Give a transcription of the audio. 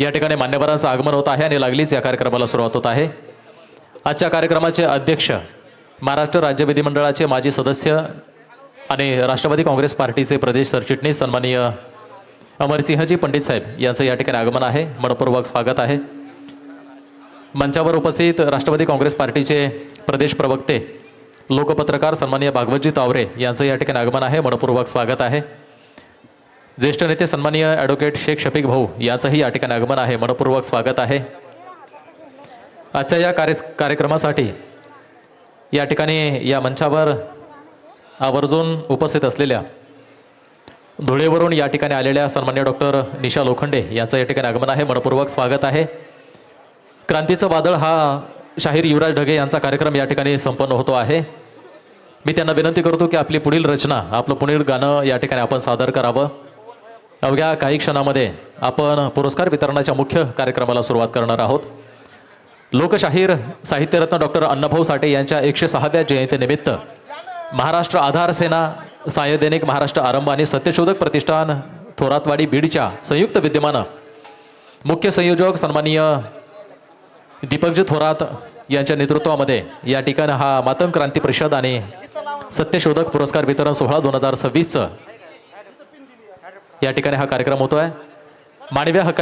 या ठिकाणी मान्यवरांचं आगमन होत आहे आणि लागलीच या कार्यक्रमाला सुरुवात होत आहे। आजच्या कार्यक्रमाचे अध्यक्ष महाराष्ट्र राज्य विधिमंडळाचे माजी सदस्य आणि राष्ट्रवादी काँग्रेस पार्टीचे प्रदेश सरचिटणीस सन्माननीय अमरसिंहजी पंडित साहेब यांचं या ठिकाणी आगमन आहे। मनपूर्वक स्वागत आहे। मंचावर उपस्थित राष्ट्रवादी काँग्रेस पार्टीचे प्रदेश प्रवक्ते लोकपत्रकार सन्माननीय भागवतजी तावरे यांचं या ठिकाणी आगमन आहे। मनपूर्वक स्वागत आहे। ज्येष्ठ नेते सन्माननीय ॲडव्होकेट शेख शफीक भाऊ यांचंही या ठिकाणी आगमन आहे। मनपूर्वक स्वागत आहे। आजच्या या कार्यक्रमासाठी या ठिकाणी या मंचावर आवर्जून उपस्थित असलेल्या धुळेवरून या ठिकाणी आलेल्या सन्माननीय डॉक्टर निशा लोखंडे यांचं या ठिकाणी आगमन आहे। मनपूर्वक स्वागत आहे। क्रांतीचं वादळ हा शाहीर युवराज ढगे यांचा कार्यक्रम या ठिकाणी संपन्न होतो आहे। मी त्यांना विनंती करतो की आपली पुढील रचना आपलं पुढील गाणं या ठिकाणी आपण सादर करावं। अवघ्या काही क्षणामध्ये आपण पुरस्कार वितरणाच्या मुख्य कार्यक्रमाला सुरुवात करणार आहोत। लोकशाहीर साहित्यरत्न डॉक्टर अण्णाभाऊ साठे यांच्या 106व्या जयंतीनिमित्त महाराष्ट्र आधार सेना साय दैनिक महाराष्ट्र आरंभ आणि सत्यशोधक प्रतिष्ठान थोरातवाडी बीडच्या संयुक्त विद्यमानं मुख्य संयोजक सन्माननीय दीपकजी थोरात यांच्या नेतृत्वामध्ये या ठिकाणी हा मातंग क्रांती परिषद आणि सत्यशोधक पुरस्कार वितरण सोहळा 2026 या ठिकाणी हा कार्यक्रम होतोय। मानवी हक्क